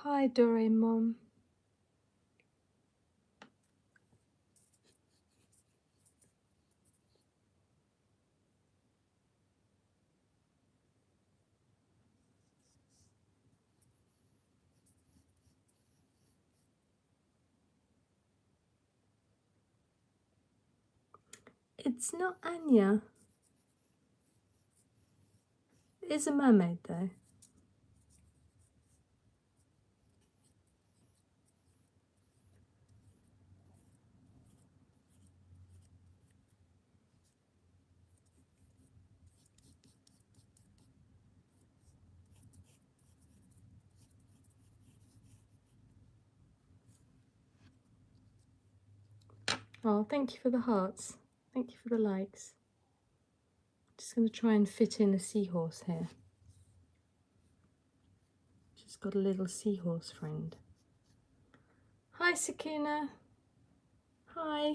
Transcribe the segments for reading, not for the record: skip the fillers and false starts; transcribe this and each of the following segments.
Hi, Doraemon. It's not Anya. It is a mermaid, though. Oh, thank you for the hearts. Thank you for the likes. Just going to try and fit in a seahorse here. She's got a little seahorse friend. Hi, Sakuna. Hi.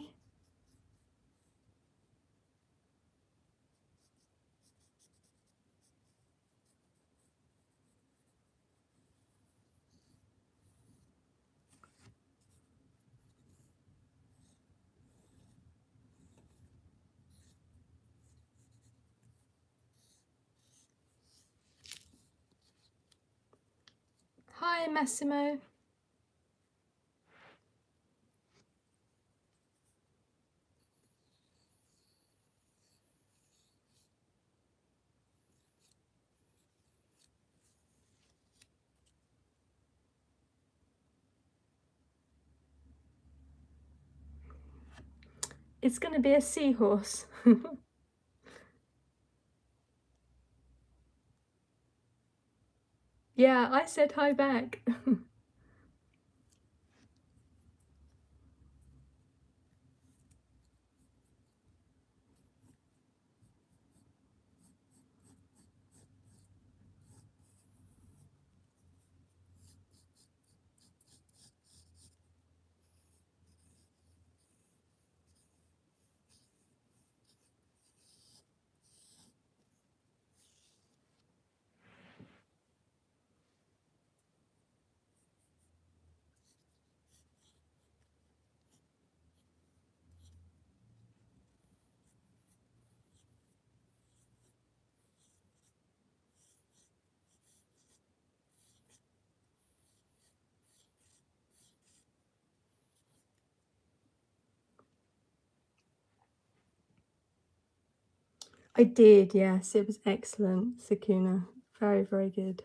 Hi, Massimo. It's going to be a seahorse. Yeah, I said hi back. I did, yes. It was excellent, Sakuna. Very, very good.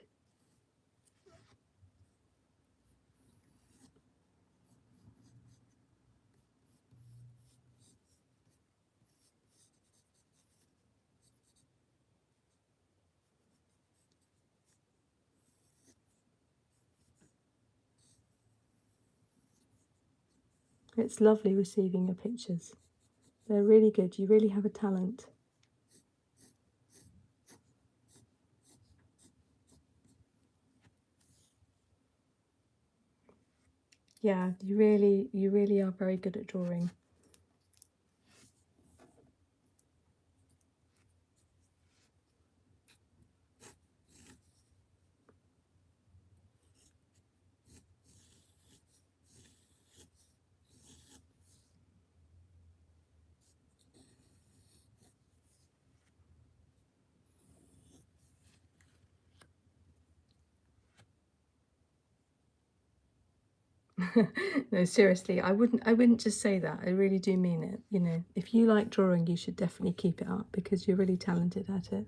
It's lovely receiving your pictures. They're really good. You really have a talent. Yeah, you really are very good at drawing. No, seriously, I wouldn't just say that. I really do mean it. You know, if you like drawing, you should definitely keep it up because you're really talented at it.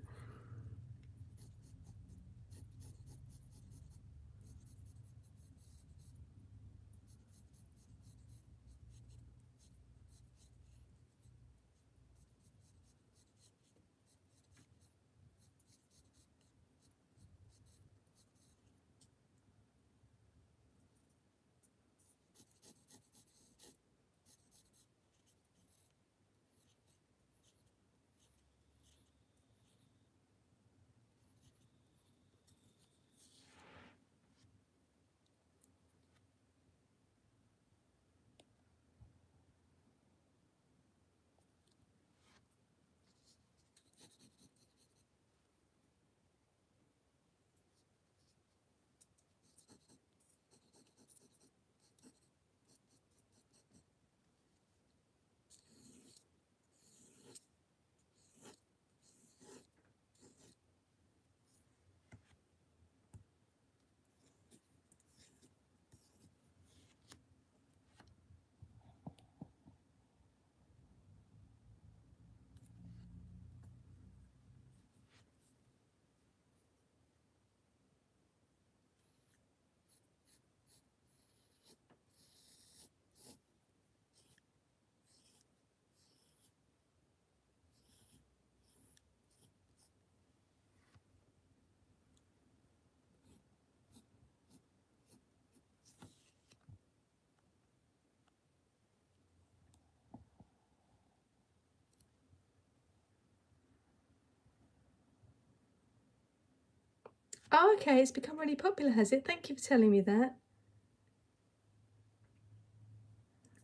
Oh, okay, it's become really popular, has it? Thank you for telling me that.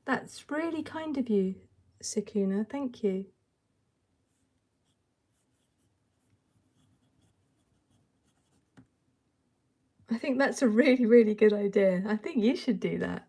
That's really kind of you, Sakuna. Thank you. I think that's a really, really good idea. I think you should do that.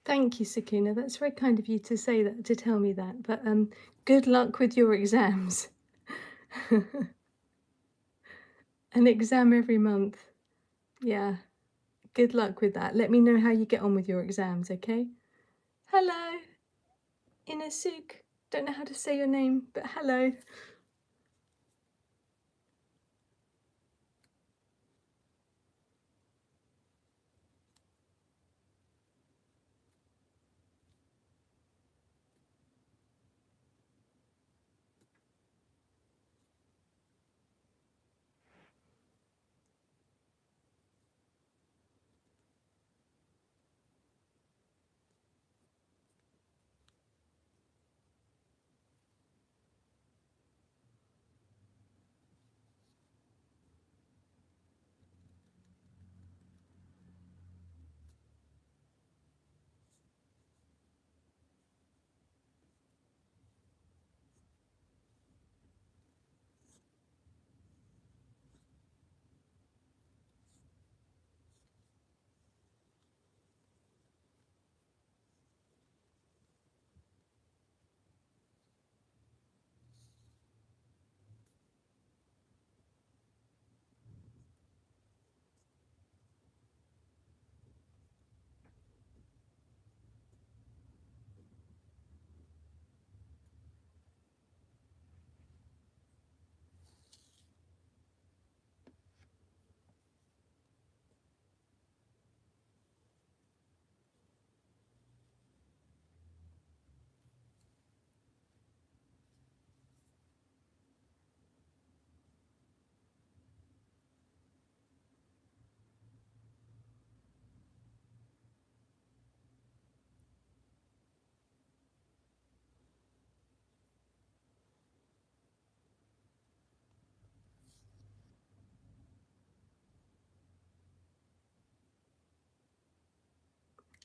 Thank you, Sakuna. That's very kind of you to say that, to tell me that. But good luck with your exams. An exam every month. Yeah. Good luck with that. Let me know how you get on with your exams, okay? Hello, Inasuk. Don't know how to say your name, but hello.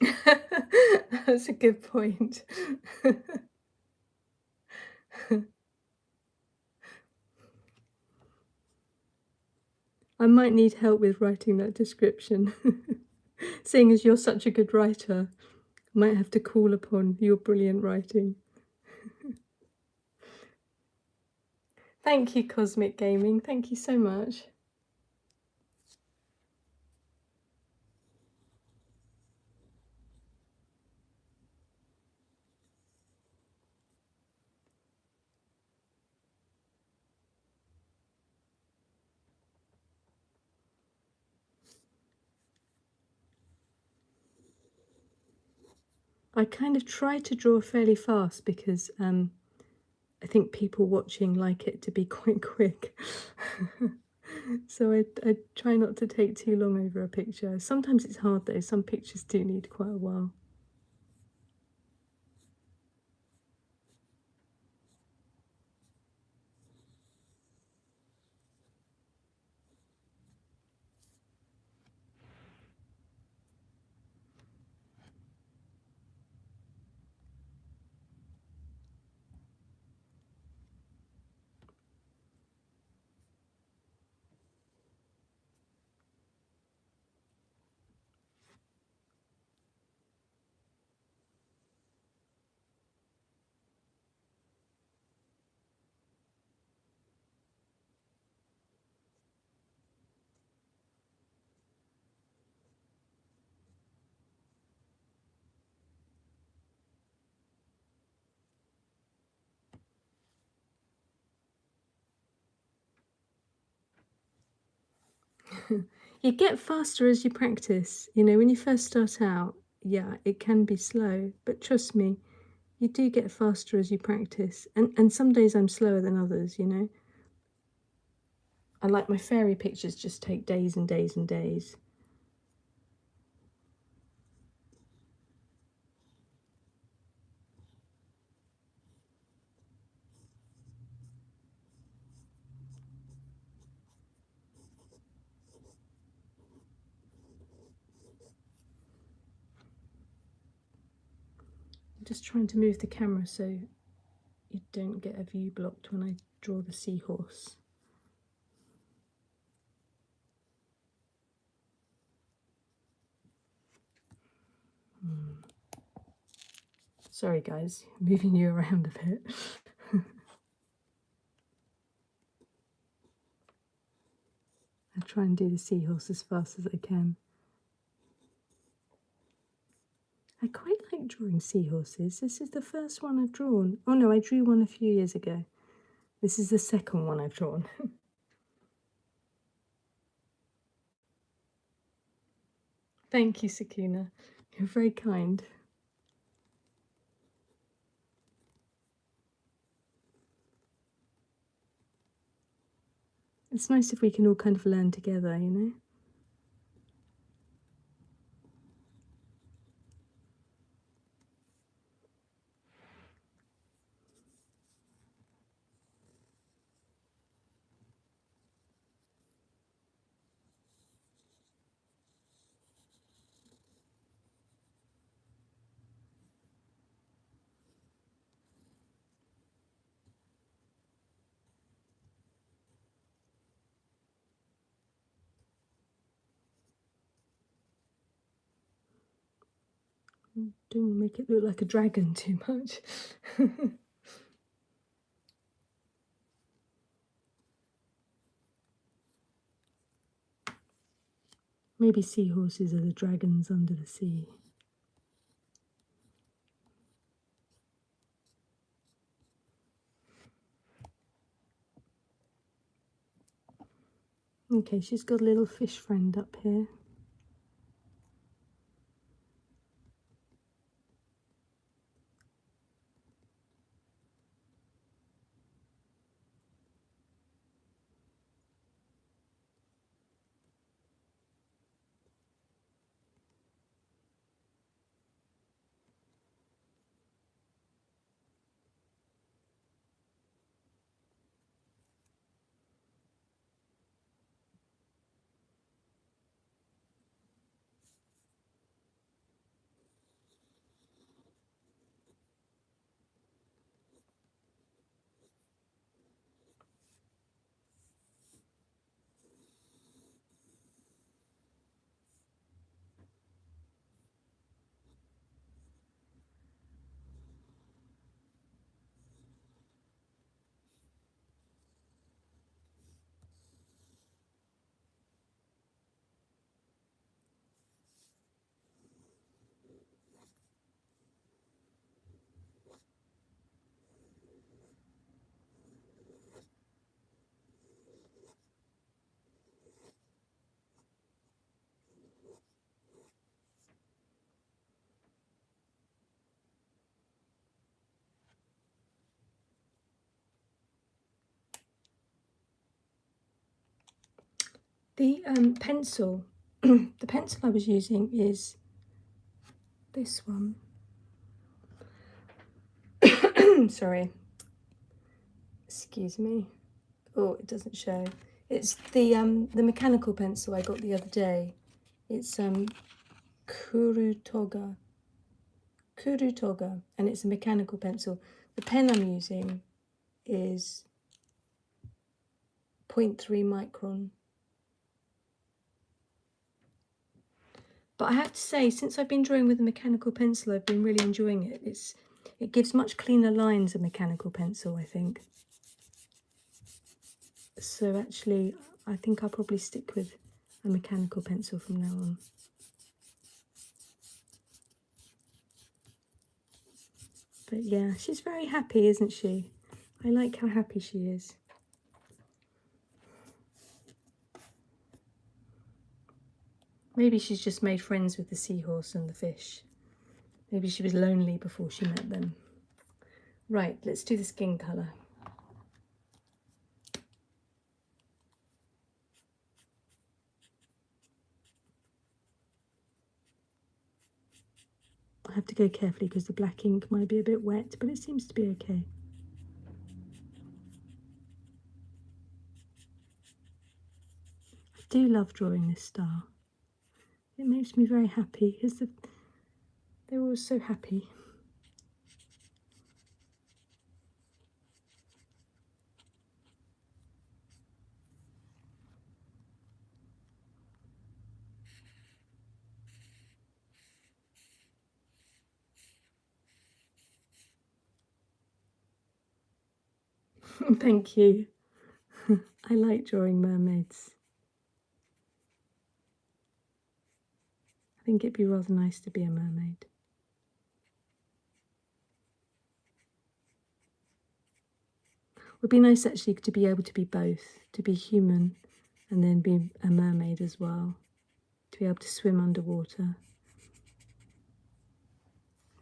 That's a good point. I might need help with writing that description. Seeing as you're such a good writer, I might have to call upon your brilliant writing. Thank you, Cosmic Gaming. Thank you so much. I kind of try to draw fairly fast because I think people watching like it to be quite quick. So I try not to take too long over a picture. Sometimes it's hard though, some pictures do need quite a while. You get faster as you practice. You know, when you first start out, yeah, it can be slow, but trust me, you do get faster as you practice. And some days I'm slower than others, you know. And like my fairy pictures just take days and days and days. I'm just trying to move the camera so you don't get a view blocked when I draw the seahorse. Sorry guys, moving you around a bit. I try and do the seahorse as fast as I can. I quite like drawing seahorses. This is the first one I've drawn. Oh no, I drew one a few years ago. This is the second one I've drawn. Thank you, Sakuna. You're very kind. It's nice if we can all kind of learn together, you know? Don't make it look like a dragon too much. Maybe seahorses are the dragons under the sea. Okay, she's got a little fish friend up here. The pencil, the pencil I was using is this one. Sorry, excuse me. Oh, it doesn't show. It's the mechanical pencil I got the other day. It's Kurutoga, and it's a mechanical pencil. The pen I'm using is 0.3 micron. But I have to say, since I've been drawing with a mechanical pencil, I've been really enjoying it. It gives much cleaner lines, a mechanical pencil, I think. So actually, I think I'll probably stick with a mechanical pencil from now on. But yeah, she's very happy, isn't she? I like how happy she is. Maybe she's just made friends with the seahorse and the fish. Maybe she was lonely before she met them. Right, let's do the skin colour. I have to go carefully because the black ink might be a bit wet, but it seems to be okay. I do love drawing this star. It makes me very happy because they're all so happy. Thank you. I like drawing mermaids. I think it'd be rather nice to be a mermaid. It would be nice actually to be able to be both, to be human and then be a mermaid as well, to be able to swim underwater,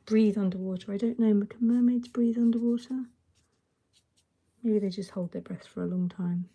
breathe underwater. I don't know, can mermaids breathe underwater? Maybe they just hold their breath for a long time.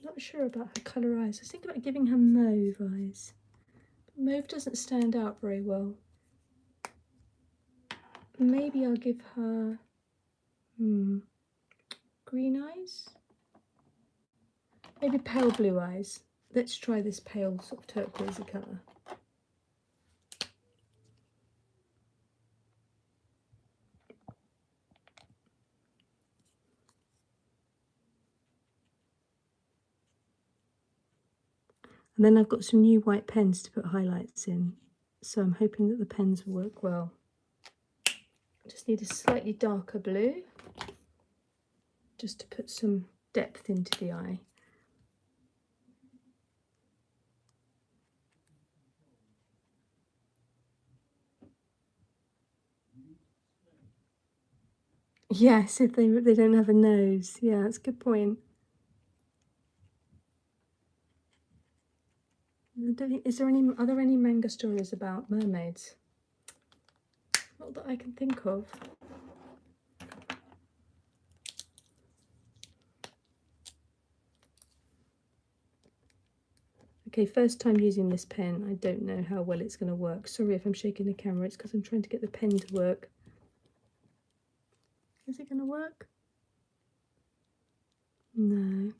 Not sure about her colour eyes. I was thinking about giving her mauve eyes. But mauve doesn't stand out very well. Maybe I'll give her green eyes? Maybe pale blue eyes. Let's try this pale sort of turquoisey colour. And then I've got some new white pens to put highlights in, so I'm hoping that the pens will work well. I just need a slightly darker blue, just to put some depth into the eye. Yes, if they don't have a nose. Yeah, that's a good point. I don't think, are there any manga stories about mermaids? Not that I can think of. Okay, first time using this pen. I don't know how well it's going to work. Sorry if I'm shaking the camera, it's because I'm trying to get the pen to work. Is it going to work? No.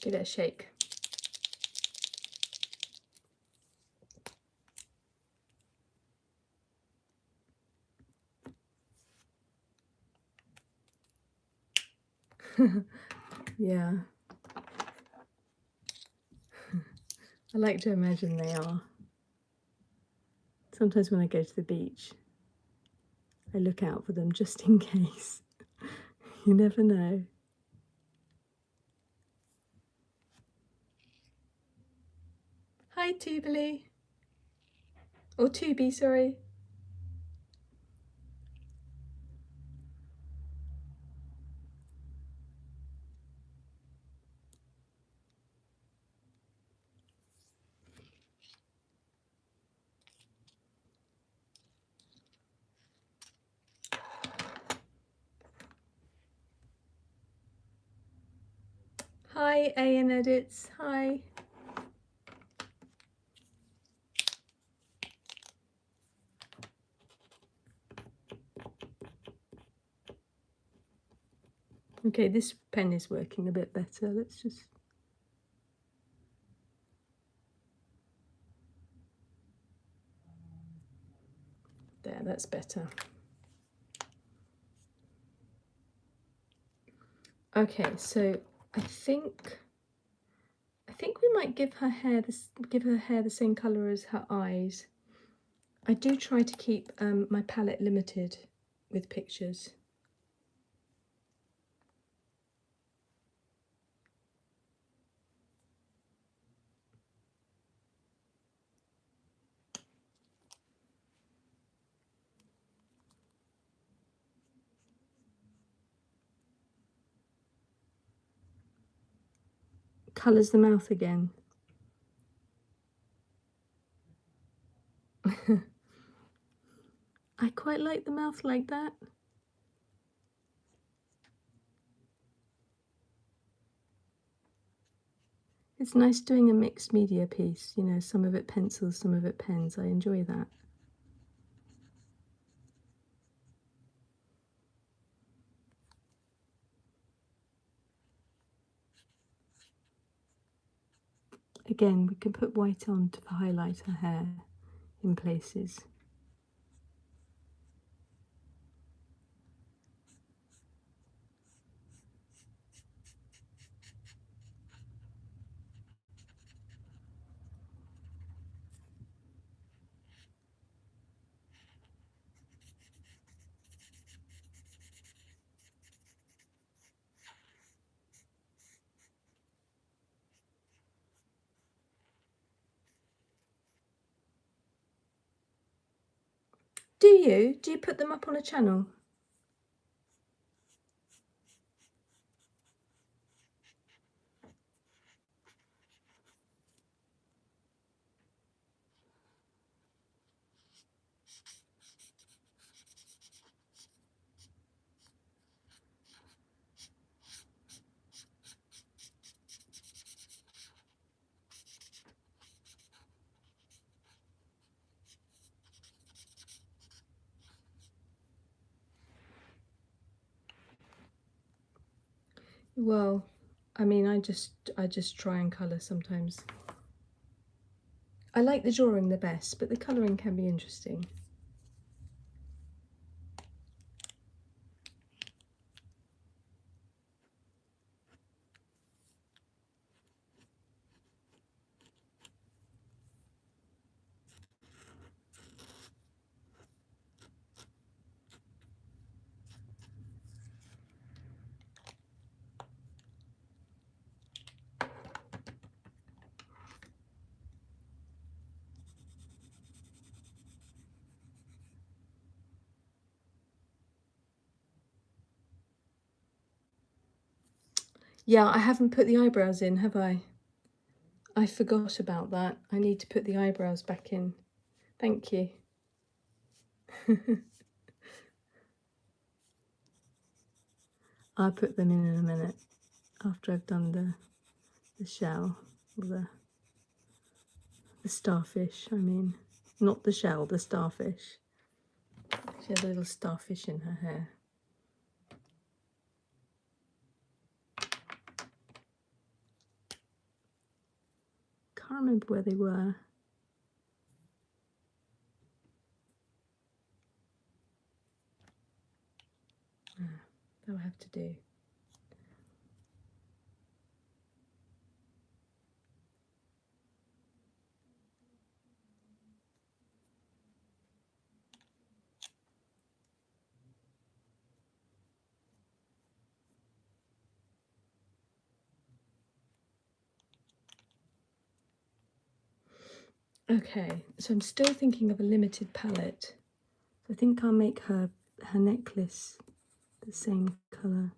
Give it a shake. Yeah. I like to imagine they are. Sometimes when I go to the beach, I look out for them just in case. You never know. Hi, Tubely. Or Tubi, sorry. Hi, AN Edits. Hi. Okay, this pen is working a bit better. Let's just... There, that's better. Okay, so I think we might give her hair the same colour as her eyes. I do try to keep my palette limited with pictures. Colours the mouth again. I quite like the mouth like that. It's nice doing a mixed media piece, you know, some of it pencils, some of it pens. I enjoy that. Again, we can put white on to highlight her hair in places. Do you? Do you put them up on a channel? Well, I mean, I just try and colour sometimes. I like the drawing the best, but the colouring can be interesting. Yeah, I haven't put the eyebrows in, have I? I forgot about that. I need to put the eyebrows back in. Thank you. I'll put them in a minute after I've done the shell, or the starfish, I mean. Not the shell, the starfish. She had a little starfish in her hair. Can't remember where they were. That'll have to do. Okay, so I'm still thinking of a limited palette. I think I'll make her necklace the same colour.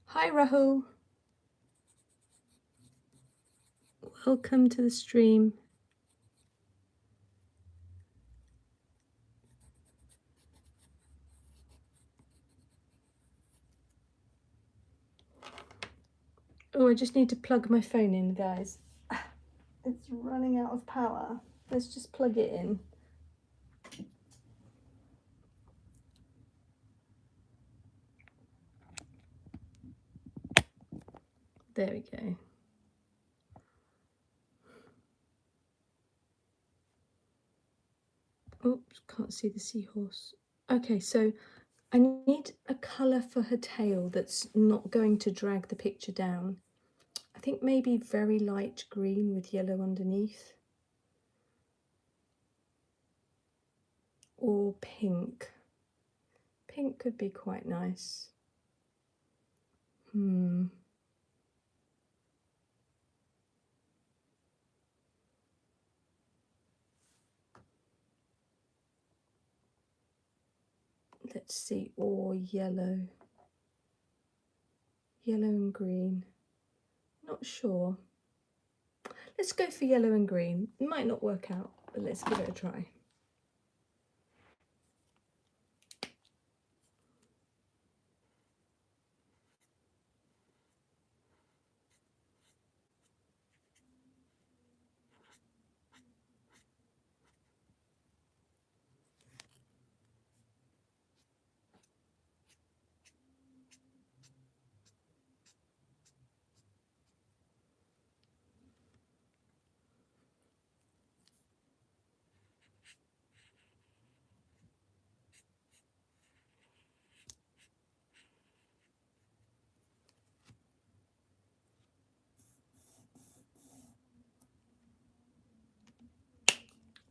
Hi Rahul. Welcome to the stream. Oh, I just need to plug my phone in, guys. It's running out of power. Let's just plug it in. There we go. Oops, can't see the seahorse. Okay, so I need a colour for her tail that's not going to drag the picture down. I think maybe very light green with yellow underneath. Or pink. Pink could be quite nice. Let's see, or yellow. Yellow and green. Not sure. Let's go for yellow and green. It might not work out, but let's give it a try.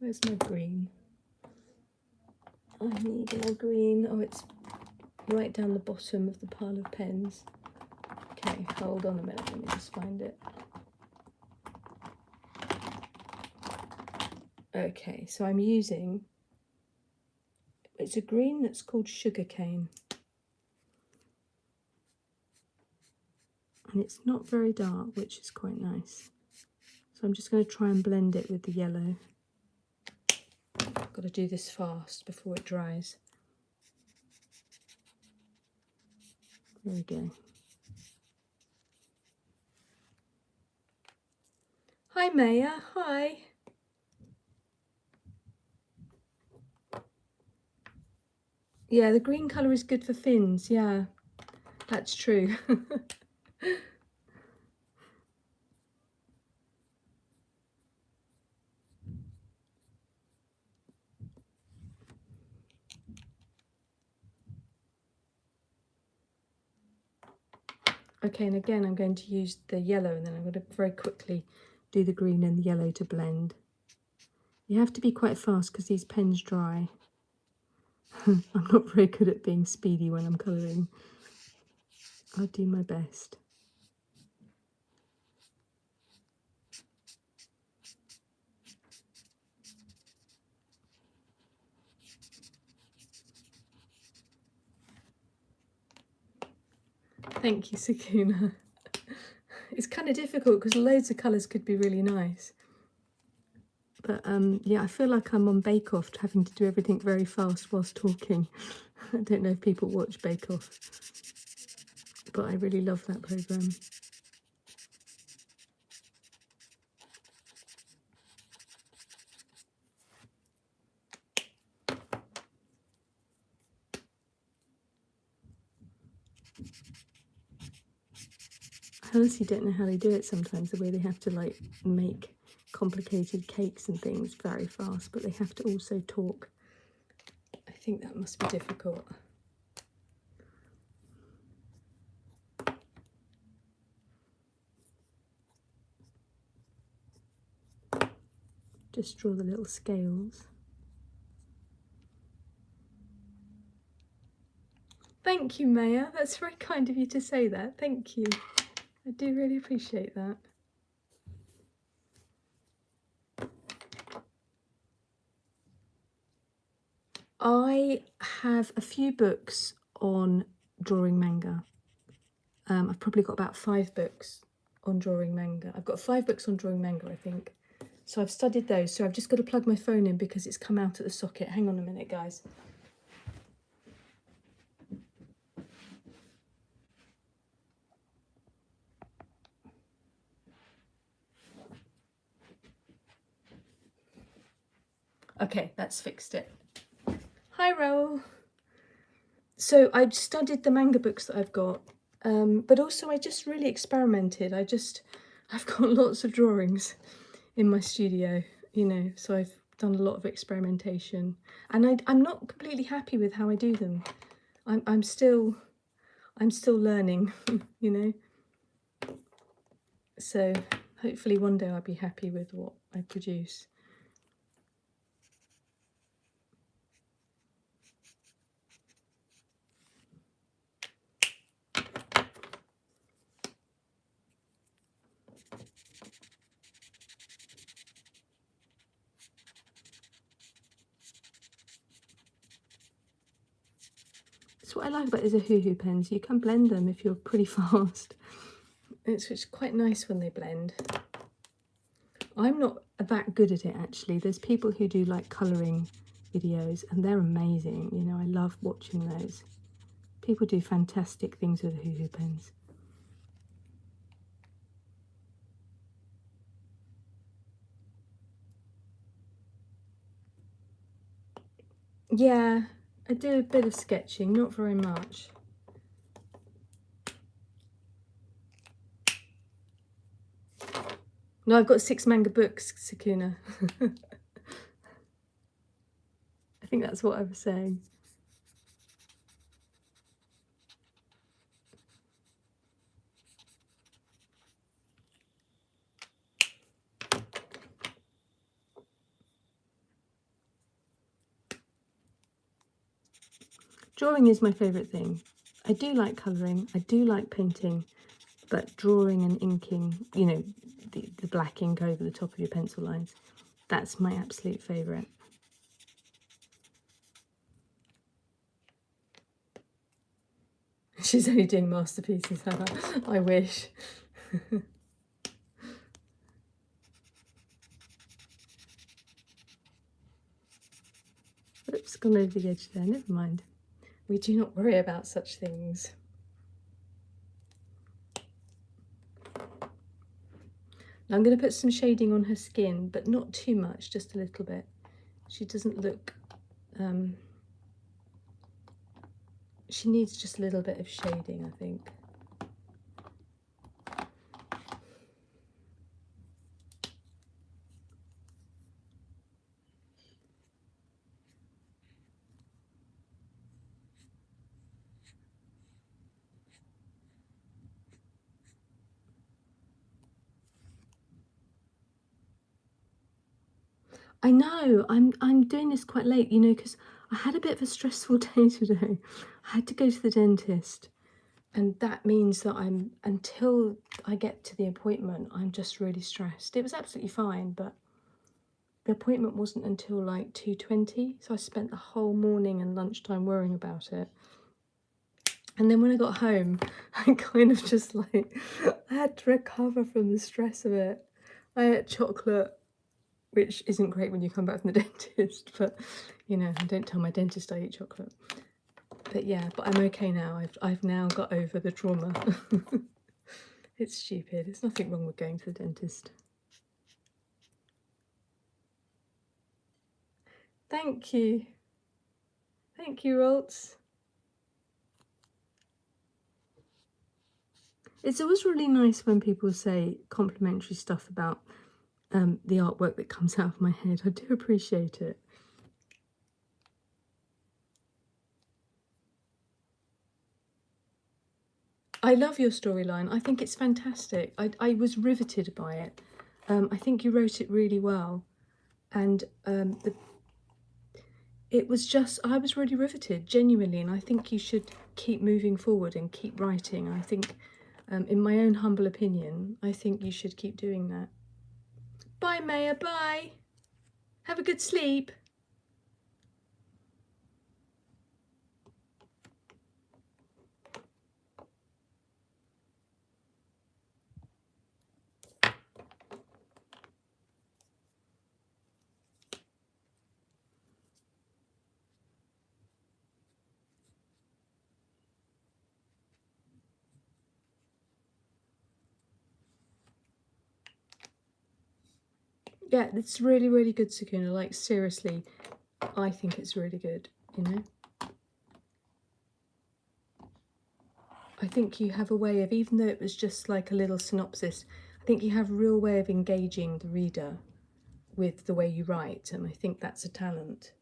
Where's my green? I need more green. Oh, it's right down the bottom of the pile of pens. Okay, hold on a minute, let me just find it. Okay, so I'm using, it's a green that's called sugarcane. And it's not very dark, which is quite nice. So I'm just going to try and blend it with the yellow. I've got to do this fast before it dries. There we go. Hi Maya, hi. Yeah, the green colour is good for fins, yeah, that's true. Okay, and again I'm going to use the yellow and then I'm going to very quickly do the green and the yellow to blend. You have to be quite fast because these pens dry. I'm not very good at being speedy when I'm colouring. I'll do my best. Thank you, Sakuna. It's kind of difficult because loads of colours could be really nice. But yeah, I feel like I'm on Bake Off, having to do everything very fast whilst talking. I don't know if people watch Bake Off, but I really love that programme. I honestly don't know how they do it sometimes, the way they have to like make complicated cakes and things very fast, but they have to also talk. I think that must be difficult. Just draw the little scales. Thank you, Maya. That's very kind of you to say that. Thank you. I do really appreciate that. I have a few books on drawing manga. I've probably got about 5 books on drawing manga. I've got 5 books on drawing manga, I think. So I've studied those. So I've just got to plug my phone in because it's come out at the socket. Hang on a minute, guys. Okay, that's fixed it. Hi, Raoul. So I've studied the manga books that I've got, but also I just really experimented. I've got lots of drawings in my studio, you know, so I've done a lot of experimentation, and I'm not completely happy with how I do them. I'm still learning, you know. So hopefully one day I'll be happy with what I produce. That's what I like about these Hoo pens. You can blend them if you're pretty fast. It's quite nice when they blend. I'm not that good at it, actually. There's people who do like colouring videos and they're amazing. You know, I love watching those. People do fantastic things with Hoo pens. Yeah, I do a bit of sketching, not very much. No, I've got 6 manga books, Sakuna. I think that's what I was saying. Drawing is my favourite thing. I do like colouring, I do like painting, but drawing and inking, you know, the black ink over the top of your pencil lines, that's my absolute favourite. She's only doing masterpieces, I wish. Oops, gone over the edge there, never mind. We do not worry about such things. Now I'm going to put some shading on her skin, but not too much, just a little bit. She doesn't look... she needs just a little bit of shading, I think. I know, I'm doing this quite late, you know, because I had a bit of a stressful day today. I had to go to the dentist, and that means that until I get to the appointment, I'm just really stressed. It was absolutely fine, but the appointment wasn't until like 2:20, so I spent the whole morning and lunchtime worrying about it. And then when I got home, I kind of just like, I had to recover from the stress of it. I ate chocolate, which isn't great when you come back from the dentist, but you know, I don't tell my dentist I eat chocolate. But yeah, but I'm okay now. I've now got over the trauma. It's stupid. There's nothing wrong with going to the dentist. Thank you. Thank you, Roltz. It's always really nice when people say complimentary stuff about the artwork that comes out of my head. I do appreciate it. I love your storyline. I think it's fantastic. I was riveted by it. I think you wrote it really well. And it was just, I was really riveted, genuinely. And I think you should keep moving forward and keep writing. I think, in my own humble opinion, I think you should keep doing that. Bye, Maya. Bye. Have a good sleep. Yeah, it's really, really good, Sakuna. Like, seriously, I think it's really good, you know? I think you have a way of, even though it was just like a little synopsis, I think you have a real way of engaging the reader with the way you write, and I think that's a talent.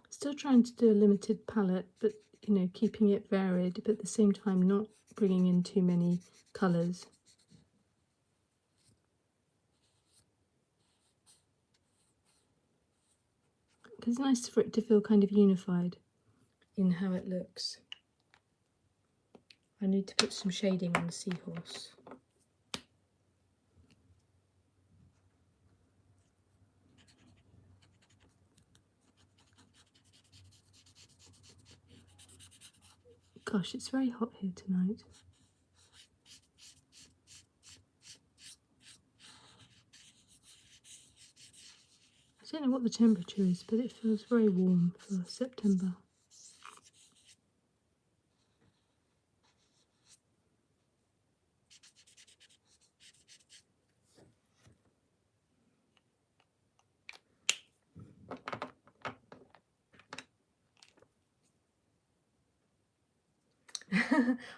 Still trying to do a limited palette, but you know, keeping it varied, but at the same time not bringing in too many colours. Because it's nice for it to feel kind of unified in how it looks. I need to put some shading on the seahorse. Gosh, it's very hot here tonight. I don't know what the temperature is, but it feels very warm for September.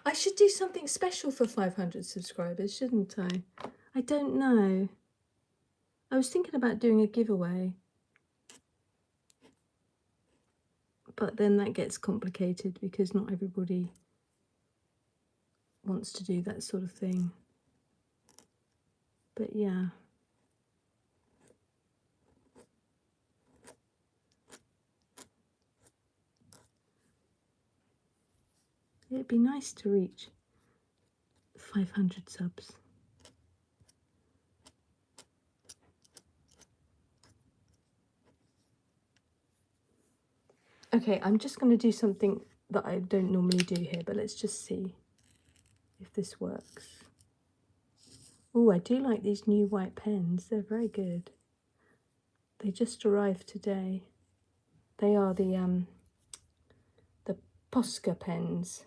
I should do something special for 500 subscribers, shouldn't I? I don't know. I was thinking about doing a giveaway, but then that gets complicated because not everybody wants to do that sort of thing. But yeah. It'd be nice to reach 500 subs. Okay, I'm just going to do something that I don't normally do here, but let's just see if this works. Oh, I do like these new white pens. They're very good. They just arrived today. They are the Posca pens.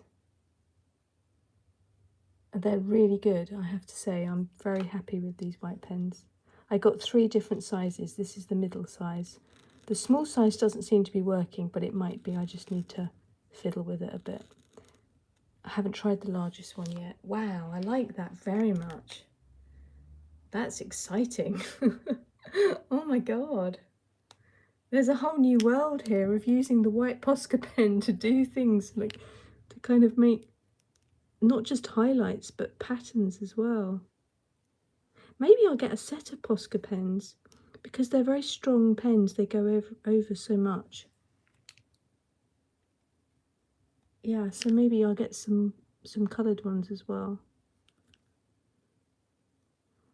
They're really good, I have to say. I'm very happy with these white pens. I got 3 different sizes. This is the middle size. The small size doesn't seem to be working, but it might be. I just need to fiddle with it a bit. I haven't tried the largest one yet. Wow, I like that very much. That's exciting. Oh my god. There's a whole new world here of using the white Posca pen to do things, like to kind of make not just highlights but patterns as well. Maybe I'll get a set of Posca pens because they're very strong pens. They go over so much. Yeah, so maybe I'll get some coloured ones as well.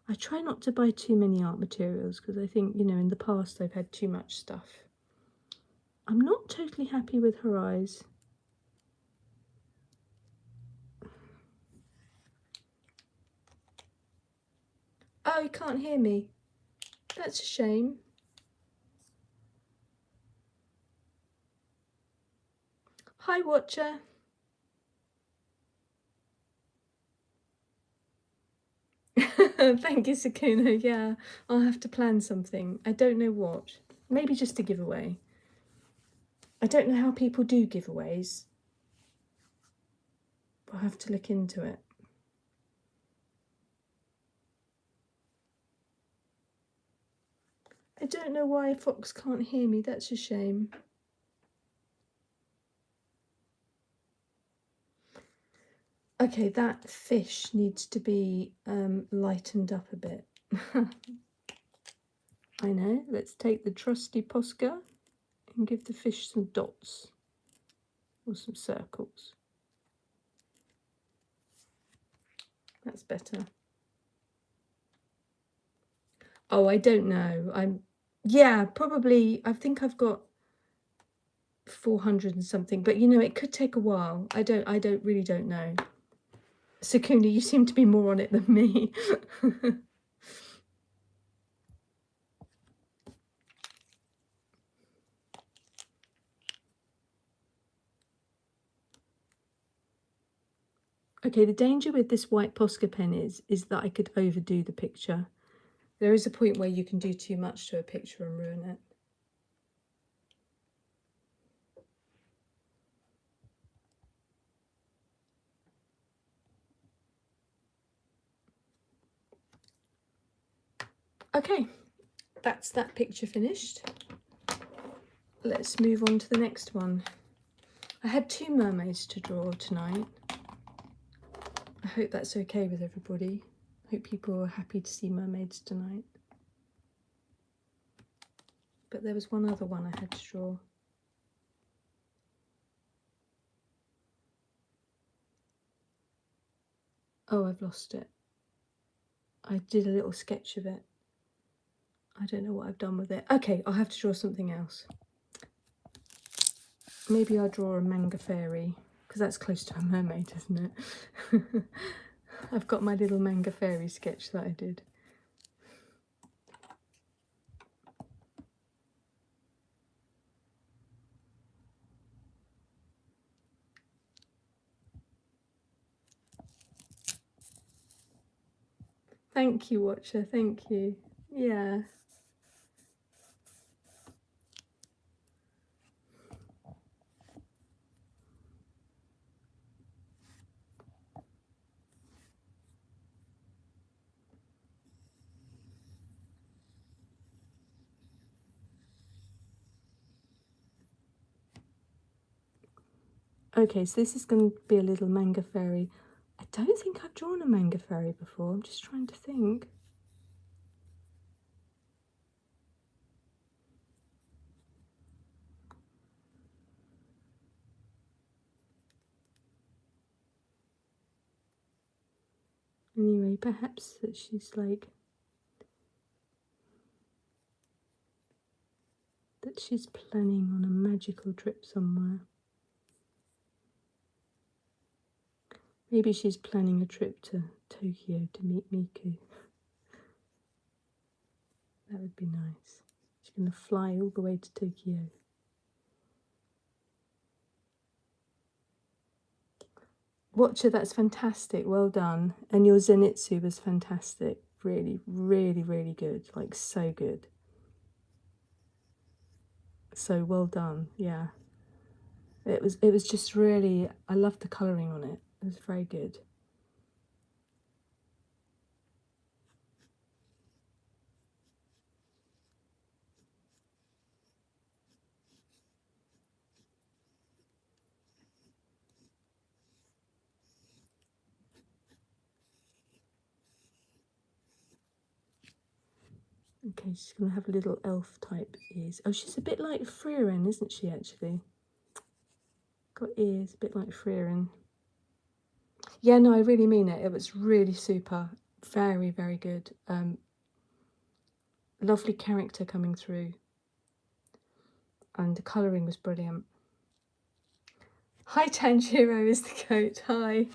I try not to buy too many art materials because I think, you know, in the past I've had too much stuff. I'm not totally happy with her eyes. Oh, you can't hear me. That's a shame. Hi, Watcher. Thank you, Sakuna. Yeah, I'll have to plan something. I don't know what. Maybe just a giveaway. I don't know how people do giveaways. I'll have to look into it. I don't know why Fox can't hear me. That's a shame. Okay, that fish needs to be lightened up a bit. I know. Let's take the trusty Posca and give the fish some dots or some circles. That's better. Oh, I don't know. Yeah, probably. I think I've got 400 and something, but you know, it could take a while. I really don't know. Sakuna, you seem to be more on it than me. Okay, the danger with this white Posca pen is that I could overdo the picture. There is a point where you can do too much to a picture and ruin it. Okay, that's that picture finished. Let's move on to the next one. I had 2 mermaids to draw tonight. I hope that's okay with everybody. I hope people are happy to see mermaids tonight. But there was one other one I had to draw. Oh, I've lost it. I did a little sketch of it. I don't know what I've done with it. Okay, I'll have to draw something else. Maybe I'll draw a manga fairy, because that's close to a mermaid, isn't it? I've got my little manga fairy sketch that I did. Thank you, Watcher, thank you. Yeah. Okay, so this is going to be a little manga fairy. I don't think I've drawn a manga fairy before. I'm just trying to think. Anyway, perhaps that she's like... that she's planning on a magical trip somewhere. Maybe she's planning a trip to Tokyo to meet Miku. That would be nice. She's going to fly all the way to Tokyo. Watcher, that's fantastic. Well done. And your Zenitsu was fantastic. Really, really, really good. Like, so good. So well done. Yeah. It was just really, I loved the colouring on it. It was very good. Okay, she's going to have little elf type ears. Oh, she's a bit like Frieren, isn't she, actually? Got ears, a bit like Frieren. Yeah, no, I really mean it. It was really super. Very, very good. Lovely character coming through. And the colouring was brilliant. Hi, Tanjiro is the goat. Hi.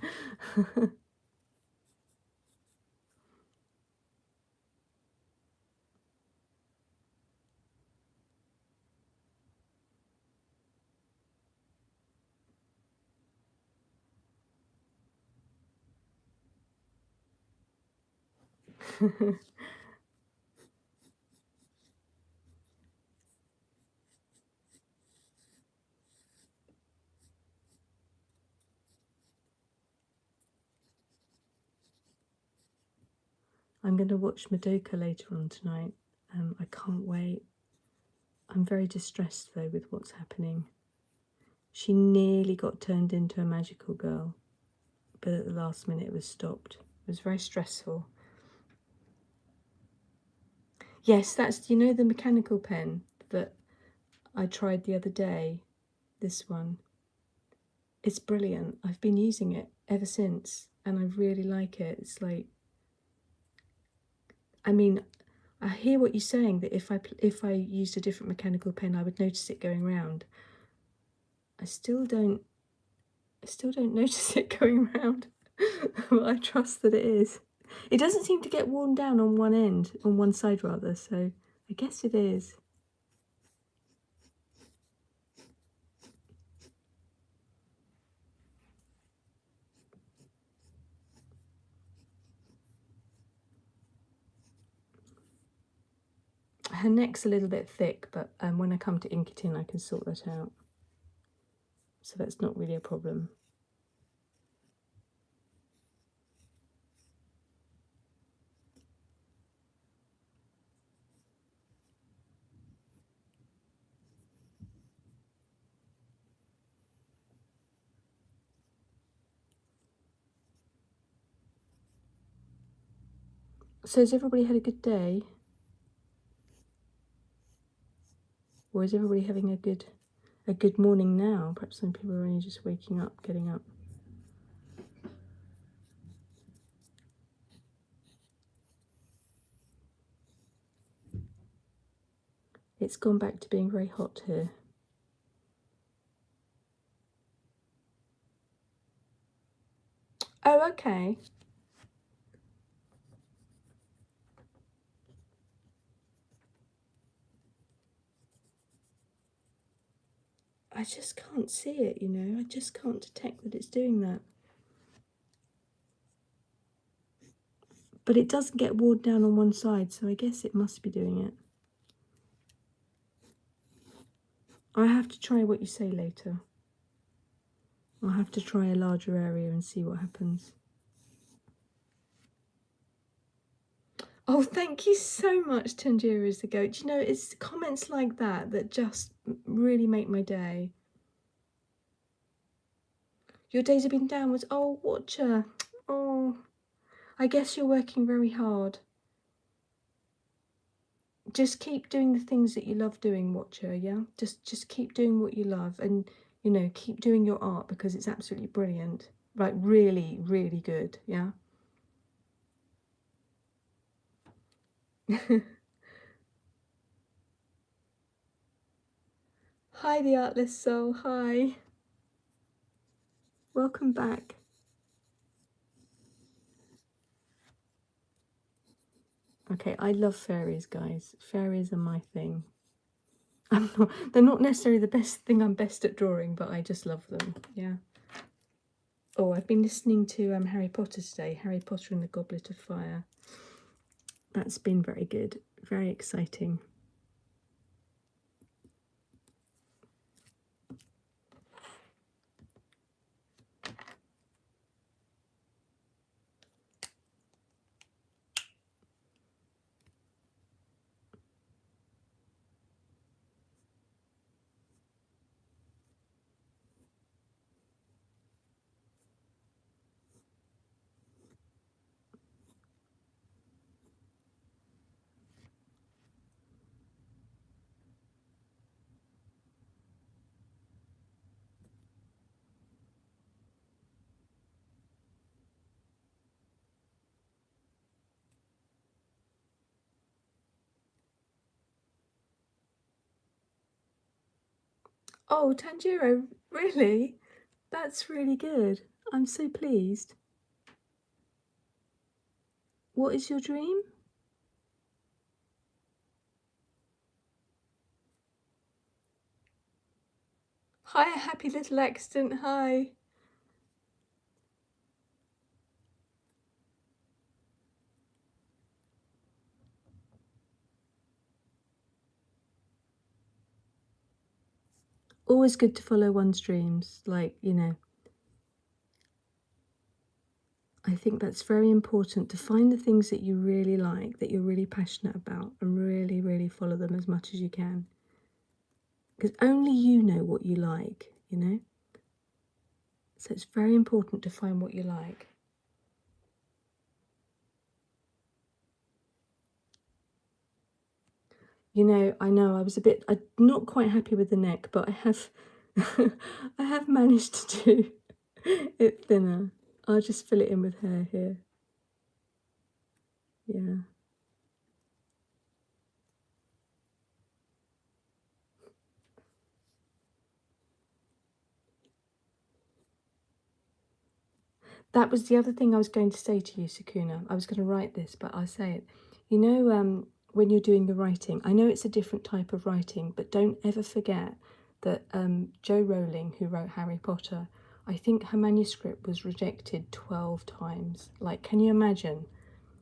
I'm going to watch Madoka later on tonight. I can't wait. I'm very distressed though with what's happening. She nearly got turned into a magical girl, but at the last minute it was stopped. It was very stressful. Yes, that's, you know, the mechanical pen that I tried the other day, this one. It's brilliant. I've been using it ever since and I really like it. It's like, I mean, I hear what you're saying, that if I used a different mechanical pen I would notice it going round. I still don't notice it going round. But I trust that it is. It doesn't seem to get worn down on one end, on one side rather, so I guess it is. Her neck's a little bit thick, but when I come to ink it in I can sort that out. So that's not really a problem. So has everybody had a good day? Or is everybody having a good morning now? Perhaps some people are only just waking up, getting up. It's gone back to being very hot here. Oh, okay. I just can't see it, you know. I just can't detect that it's doing that. But it doesn't get worn down on one side, so I guess it must be doing it. I have to try what you say later. I'll have to try a larger area and see what happens. Oh, thank you so much, Tanjiro is the goat. You know, it's comments like that that just really make my day. Your days have been downwards. Oh, Watcher. Oh, I guess you're working very hard. Just keep doing the things that you love doing, Watcher, yeah? Just keep doing what you love and, you know, keep doing your art because it's absolutely brilliant. Like, really, really good, yeah? Hi, the Artless Soul. Hi. Welcome back. Okay, I love fairies, guys. Fairies are my thing. They're not necessarily the best thing I'm best at drawing, but I just love them, yeah. Oh, I've been listening to Harry Potter today, Harry Potter and the Goblet of Fire. That's been very good, very exciting. Oh, Tanjiro, really? That's really good. I'm so pleased. What is your dream? Hi, happy little accident. Hi. Always good to follow one's dreams. Like, you know, I think that's very important to find the things that you really like, that you're really passionate about, and really, really follow them as much as you can. Because only you know what you like, you know? So it's very important to find what you like. I know I was a bit, not quite happy with the neck, but I have, I have managed to do it thinner. I'll just fill it in with hair here. Yeah. That was the other thing I was going to say to you, Sakuna. I was going to write this, but I'll say it. When you're doing the writing, I know it's a different type of writing, but don't ever forget that Jo Rowling, who wrote Harry Potter, I think her manuscript was rejected 12 times. Like, can you imagine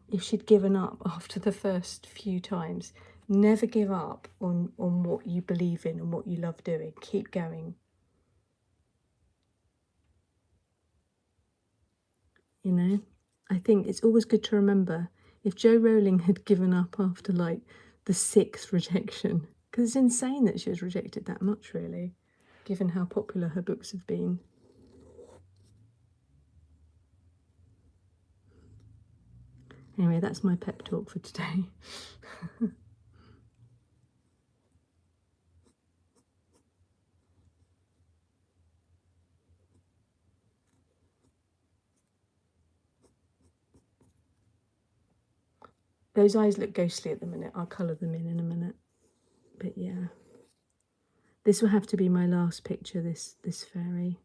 if she'd given up after the first few times? Never give up on what you believe in and what you love doing. Keep going. I think it's always good to remember if Jo Rowling had given up after like the sixth rejection, because it's insane that she was rejected that much, really, given how popular her books have been. Anyway, that's my pep talk for today. Those eyes look ghostly at the minute. I'll colour them in a minute. But yeah, this will have to be my last picture, this fairy.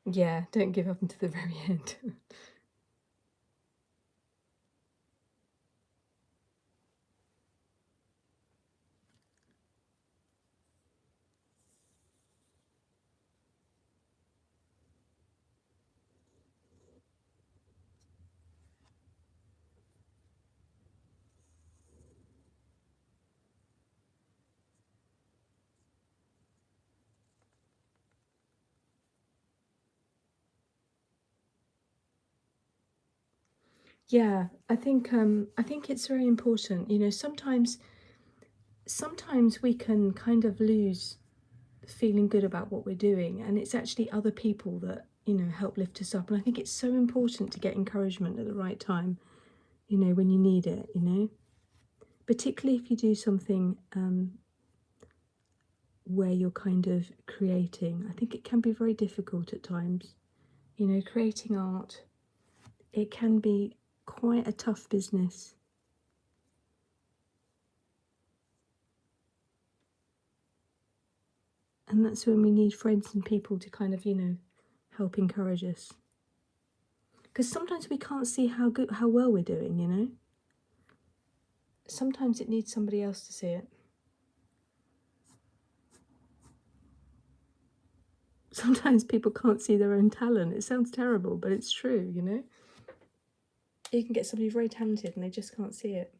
Yeah, don't give up until the very end. Yeah, I think it's very important. Sometimes we can kind of lose feeling good about what we're doing, and it's actually other people that help lift us up. And I think it's so important to get encouragement at the right time, when you need it, particularly if you do something where you're kind of creating. I think it can be very difficult at times. Creating art, it can be quite a tough business. And that's when we need friends and people to kind of, help encourage us. Because sometimes we can't see how well we're doing. Sometimes it needs somebody else to see it. Sometimes people can't see their own talent. It sounds terrible, but it's true. You can get somebody very talented and they just can't see it.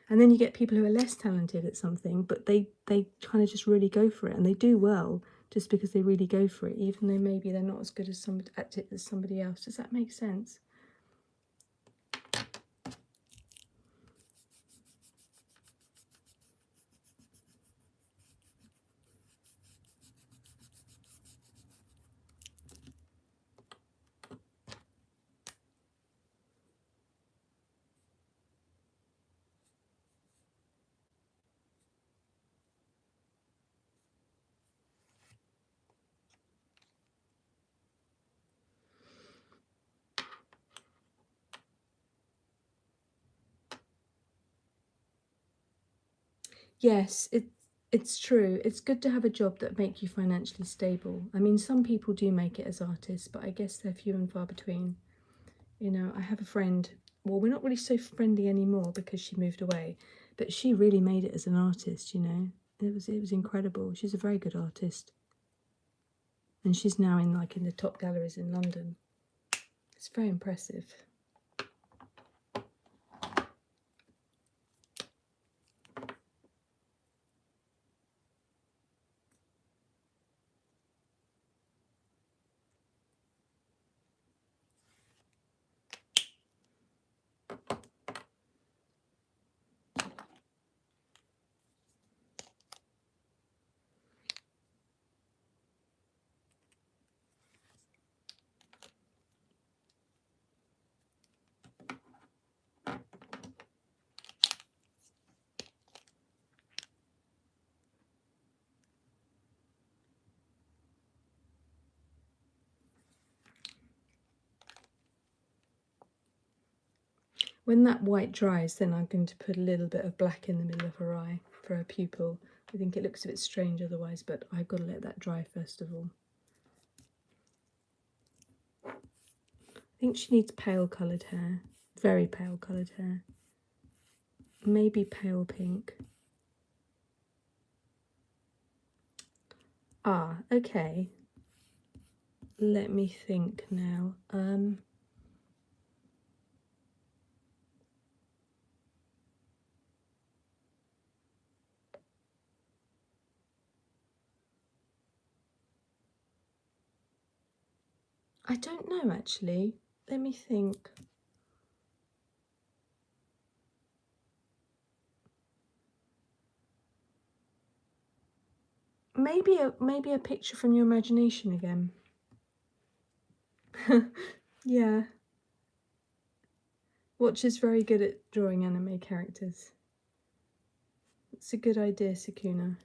And then you get people who are less talented at something, but they kind of just really go for it, and they do well just because they really go for it, even though maybe they're not as good at it as somebody else. Does that make sense? Yes, it's true. It's good to have a job that make you financially stable. I mean, some people do make it as artists, but I guess they're few and far between. You know, I have a friend, well, we're not really so friendly anymore because she moved away, but she really made it as an artist, you know. It was incredible. She's a very good artist. And she's now in the top galleries in London. It's very impressive. When that white dries, then I'm going to put a little bit of black in the middle of her eye for her pupil. I think it looks a bit strange otherwise, but I've got to let that dry first of all. I think she needs pale coloured hair, very pale coloured hair. Maybe pale pink. Ah, okay. Let me think now. I don't know actually. Let me think. Maybe a picture from your imagination again. Yeah. Watch is very good at drawing anime characters. It's a good idea, Sakuna.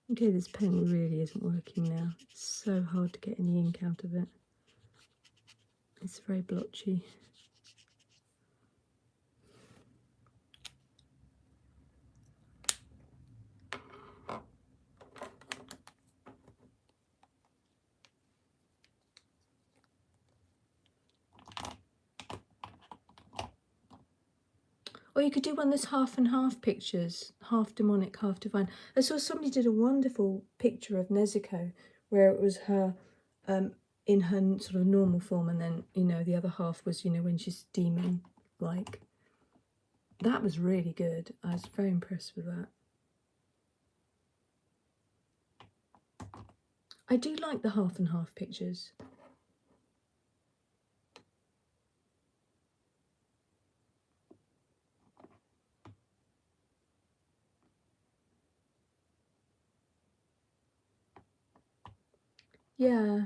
Okay, this pen really isn't working now. It's so hard to get any ink out of it. It's very blotchy. Or you could do one that's half and half pictures, half demonic, half divine. I saw somebody did a wonderful picture of Nezuko where it was her in her sort of normal form, and then, you know, the other half was, you know, when she's demon-like. That was really good. I was very impressed with that. I do like the half and half pictures. Yeah.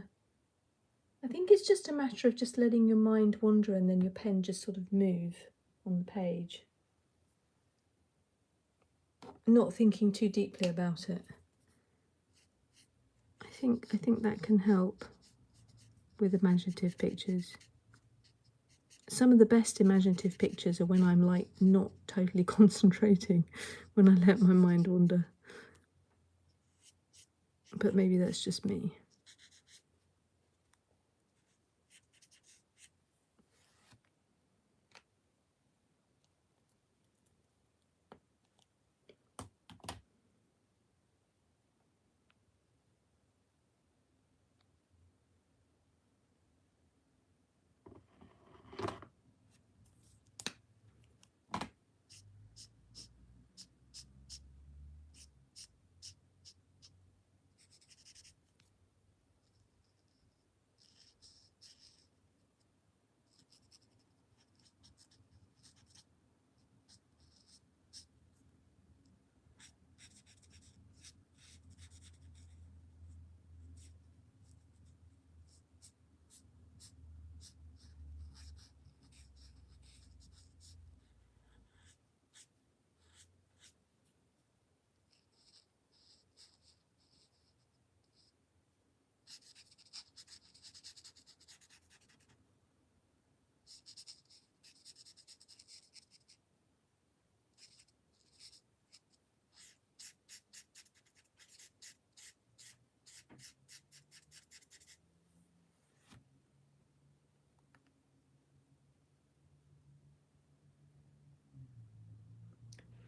I think it's just a matter of just letting your mind wander and then your pen just sort of move on the page. Not thinking too deeply about it. I think that can help with imaginative pictures. Some of the best imaginative pictures are when I'm like not totally concentrating, when I let my mind wander. But maybe that's just me.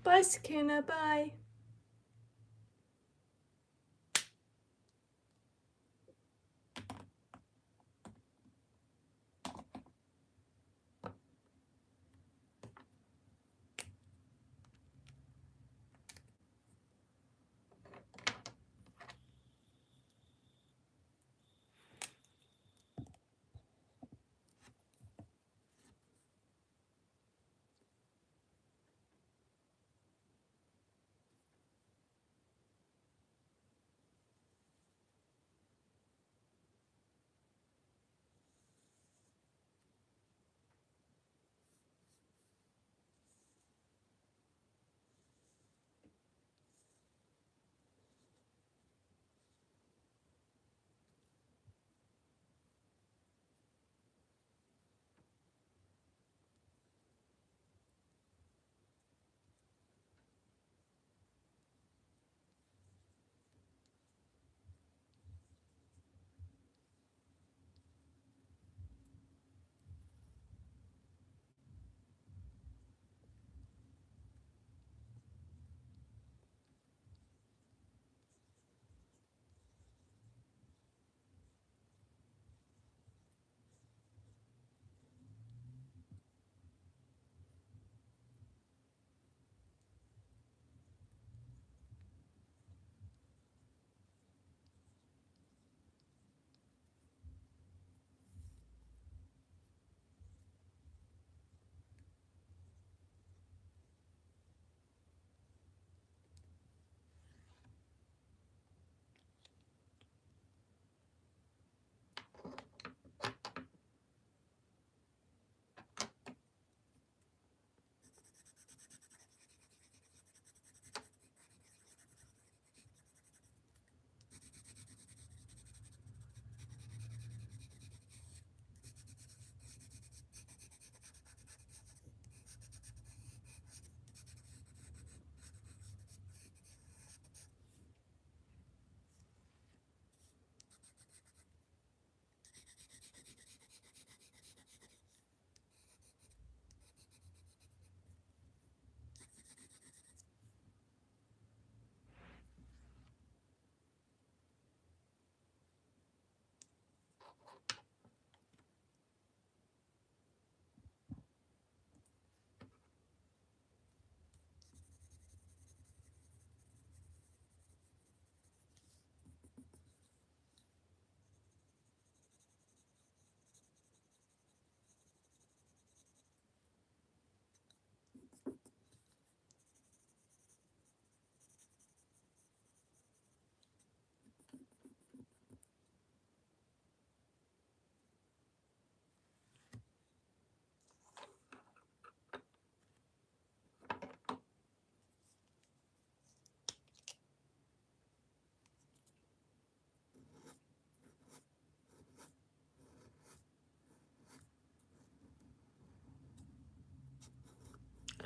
Bye, Sakuna. Bye.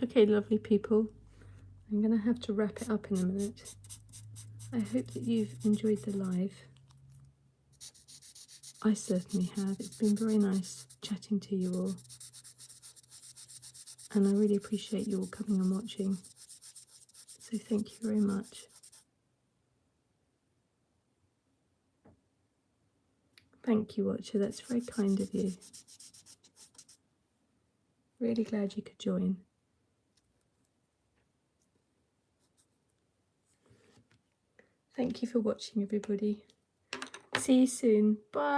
Okay, lovely people. I'm going to have to wrap it up in a minute. I hope that you've enjoyed the live. I certainly have. It's been very nice chatting to you all. And I really appreciate you all coming and watching. So thank you very much. Thank you, Watcher. That's very kind of you. Really glad you could join. Thank you for watching, everybody. See you soon. Bye.